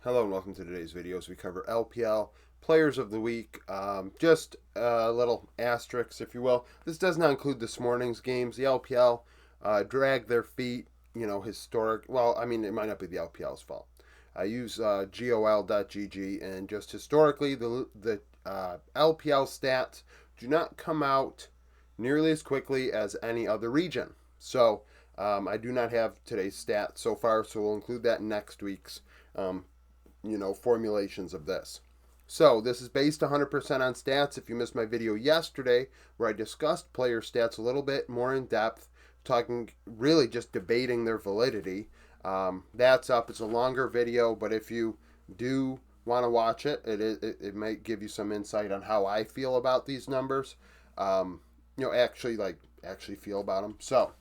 Hello and welcome to today's video as we cover LPL Players of the Week. Just a little asterisk, if you will. This does not include this morning's games. The LPL dragged their feet, historic. Well, I mean, it might not be the LPL's fault. I use gol.gg, and just historically, the LPL stats do not come out nearly as quickly as any other region. So I do not have today's stats so far, so we'll include that in next week's formulations of this. So this is based 100% on stats. If you missed my video yesterday where I discussed player stats a little bit more in depth, talking really just debating their validity, that's up. It's a longer video, but if you do want to watch it, it might give you some insight on how I feel about these numbers. Actually feel about them. So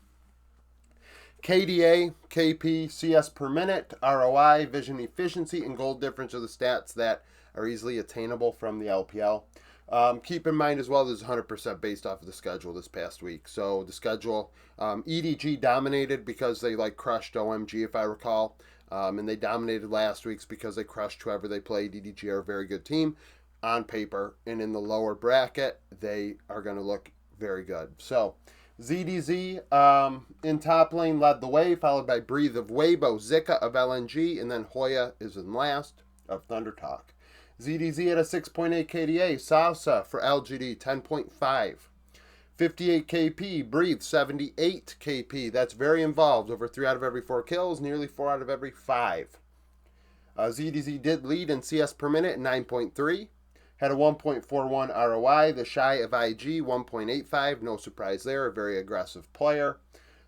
KDA, KP, CS per minute, ROI, vision efficiency, and goal difference are the stats that are easily attainable from the LPL. Keep in mind as well, this is 100% based off of the schedule this past week. So the schedule, EDG dominated because they crushed OMG, if I recall. And they dominated last week's because they crushed whoever they played. EDG are a very good team on paper. And in the lower bracket, they are going to look very good. So ZDZ in top lane led the way, followed by Breathe of Weibo, Zika of LNG, and then Hoya is in last of Thunder Talk. ZDZ at a 6.8 KDA, Salsa for LGD 10.5. 58 KP, Breathe 78 KP. That's very involved. Over 3 out of every 4 kills, nearly 4 out of every 5. ZDZ did lead in CS per minute at 9.3. Had a 1.41 ROI. The Shy of IG, 1.85. No surprise there. A very aggressive player.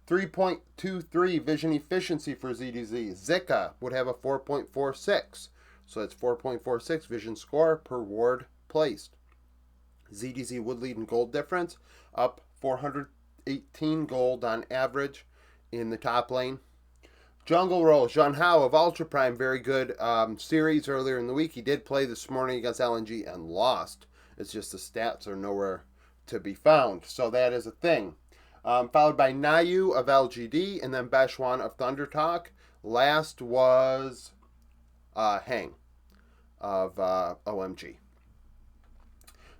3.23 vision efficiency for ZDZ. Zika would have a 4.46. So that's 4.46 vision score per ward placed. ZDZ would lead in gold difference. Up 418 gold on average in the top lane. Jungle Roll, Zhang Hao of Ultra Prime, very good series earlier in the week. He did play this morning against LNG and lost. It's just the stats are nowhere to be found. So that is a thing. Followed by Nayu of LGD and then Beshwan of Thunder Talk. Last was Hang of OMG.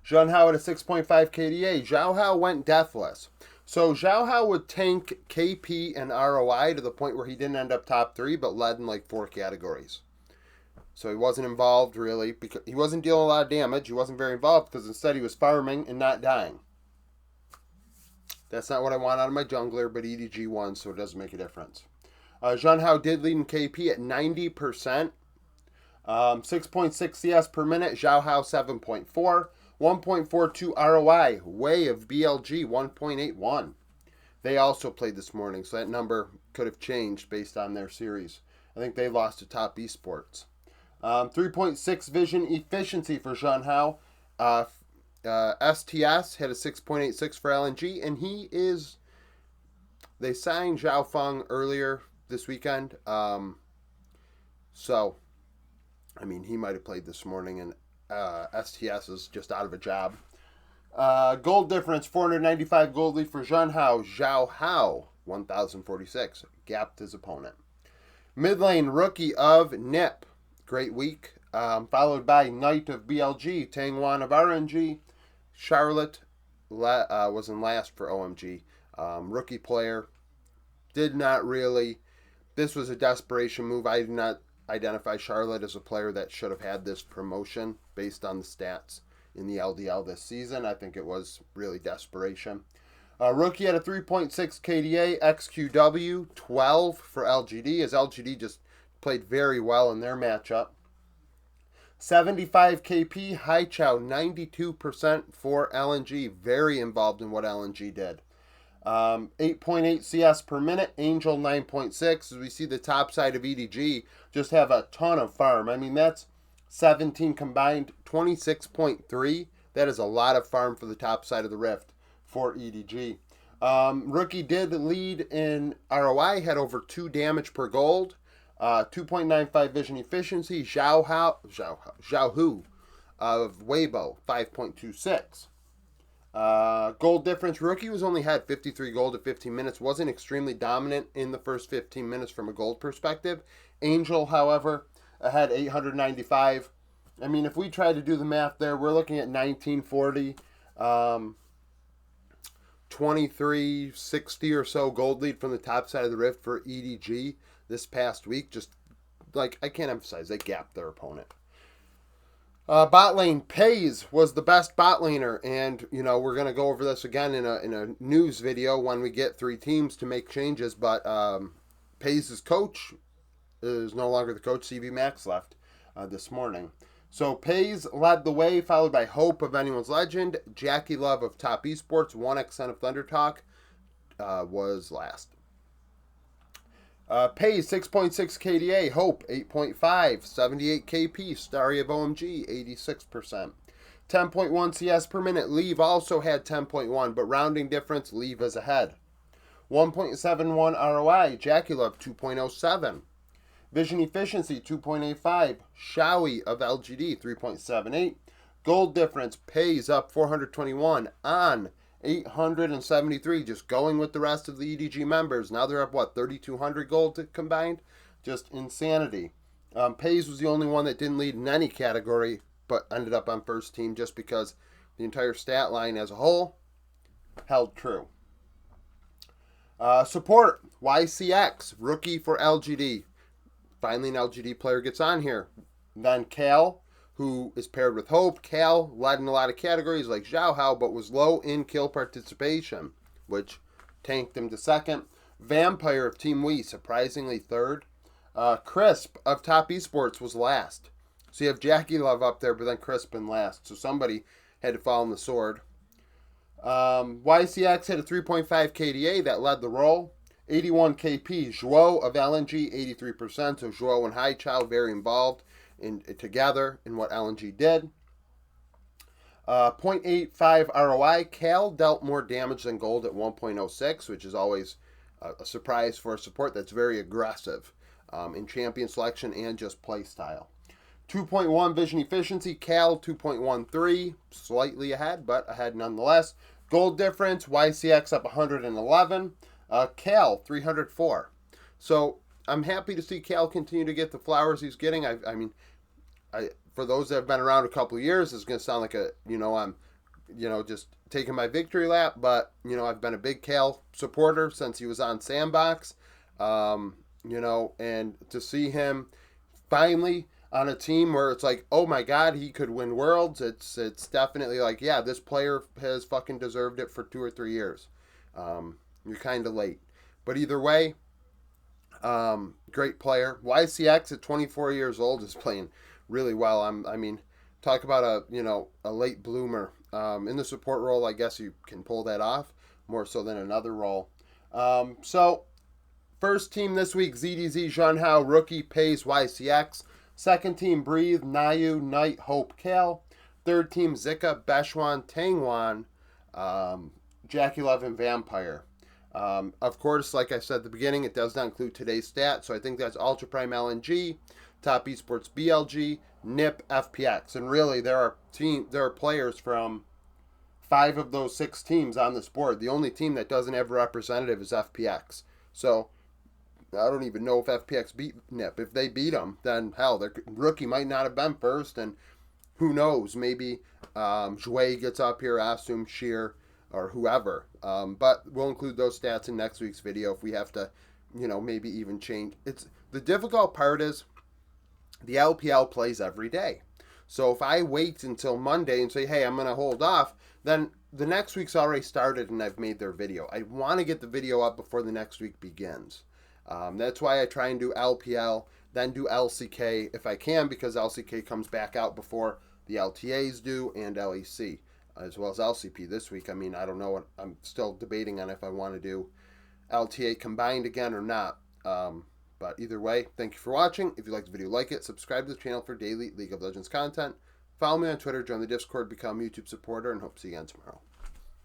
Zhang Hao at a 6.5 KDA. Zhao Hao went deathless. So Zhao Hao would tank KP and ROI to the point where he didn't end up top 3, but led in 4 categories. So he wasn't involved really, because he wasn't dealing a lot of damage. He wasn't very involved because instead he was farming and not dying. That's not what I want out of my jungler, but EDG won, so it doesn't make a difference. Zhang Hao did lead in KP at 90%. 6.6 CS per minute. Zhao Hao 7.4. 1.42 ROI, Way of BLG 1.81. They also played this morning, so that number could have changed based on their series. I think they lost to Top Esports. 3.6 vision efficiency for Zhang Hao. STS had a 6.86 for LNG, and they signed Zhao Feng earlier this weekend. So, I mean, he might have played this morning, and STS is just out of a job. Gold difference, 495 gold lead for Zhang Hao. Zhao Hao, 1,046. Gapped his opponent. Mid lane, Rookie of Nip. Great week. Followed by Knight of BLG. Tangwan of RNG. Charlotte was in last for OMG. Rookie player. Did not really. This was a desperation move. I did not identify Charlotte as a player that should have had this promotion based on the stats in the LDL this season. I think it was really desperation. Rookie at a 3.6 KDA, XQW, 12 for LGD, as LGD just played very well in their matchup. 75 KP, Hai Chow, 92% for LNG, very involved in what LNG did. 8.8 CS per minute, Angel 9.6. As we see the top side of EDG just have a ton of farm. I mean, that's 17 combined, 26.3. That is a lot of farm for the top side of the Rift for EDG. Rookie did lead in ROI, had over 2 damage per gold, 2.95 vision efficiency. Zhao Hu of Weibo, 5.26. Gold difference, Rookie was only had 53 gold at 15 minutes, wasn't extremely dominant in the first 15 minutes from a gold perspective. Angel, however, ahead 895. I mean, if we try to do the math there, we're looking at 1940, 2360 or so gold lead from the top side of the rift for EDG this past week. Just like, I can't emphasize, they gapped their opponent. Bot lane, Pays was the best bot laner, and you know we're gonna go over this again in a news video when we get 3 teams to make changes. But Pays' coach is no longer the coach. CV Max left this morning, so Pays led the way, followed by Hope of Anyone's Legend, Jackie Love of Top Esports, 1xN of Thunder Talk was last. Pays 6.6 KDA, Hope 8.5, 78 KP, Starry of OMG 86%. 10.1 CS per minute, Leave also had 10.1, but rounding difference, Leave is ahead. 1.71 ROI, Jackie Love 2.07. Vision efficiency 2.85, Showy of LGD 3.78. Gold difference, Pays up 421 on 873, just going with the rest of the EDG members. Now they're up, what, 3,200 gold combined? Just insanity. Pays was the only one that didn't lead in any category, but ended up on first team just because the entire stat line as a whole held true. Support, YCX, rookie for LGD. Finally an LGD player gets on here. Then Cal, who is paired with Hope. Cal led in a lot of categories like Zhao Hao, but was low in kill participation, which tanked him to second. Vampire of Team Wii, surprisingly third. Crisp of Top Esports was last. So you have Jackie Love up there, but then Crisp in last. So somebody had to fall on the sword. YCX had a 3.5 KDA that led the roll. 81 KP. Zhuo of LNG, 83%. So Zhuo and Hai Chao very involved together in what LNG did. 0.85 ROI. Cal dealt more damage than gold at 1.06, which is always a surprise for a support that's very aggressive in champion selection and just play style. 2.1 vision efficiency. Cal 2.13, slightly ahead, but ahead nonetheless. Gold difference, YCX up 111. Cal 304. So I'm happy to see Cal continue to get the flowers he's getting. I mean, for those that have been around a couple of years, it's going to sound like I'm, just taking my victory lap. But, I've been a big Cal supporter since he was on Sandbox. And to see him finally on a team where it's like, oh my God, he could win Worlds. It's definitely like, yeah, this player has fucking deserved it for 2 or 3 years. You're kind of late. But either way, great player. YCX at 24 years old is playing really well. Talk about a late bloomer. In the support role, I guess you can pull that off more so than another role. So first team this week, ZDZ, Zhanhao, rookie, Pays, YCX. Second team, Breathe, Nayu, Knight, Hope, Cal. Third team, Zika, Beshwan, Tangwan, Jackie Love, and Vampire. Of course, like I said at the beginning, it does not include today's stats, so I think that's Ultra Prime LNG, Top Esports BLG, NIP, FPX, and really there are players from 5 of those 6 teams on this board. The only team that doesn't have a representative is FPX. So I don't even know if FPX beat NIP. If they beat them, then hell, their rookie might not have been first, and who knows? Maybe Zhui gets up here, Asum, Sheer, or whoever. But we'll include those stats in next week's video if we have to, maybe even change. The difficult part is the LPL plays every day. So if I wait until Monday and say, hey, I'm going to hold off, then the next week's already started and I've made their video. I want to get the video up before the next week begins. That's why I try and do LPL, then do LCK if I can, because LCK comes back out before the LTAs do, and LEC, as well as LCP this week. I don't know. I'm still debating on if I want to do LTA combined again or not. But either way, thank you for watching. If you liked the video, like it. Subscribe to the channel for daily League of Legends content. Follow me on Twitter, join the Discord, become a YouTube supporter, and hope to see you again tomorrow.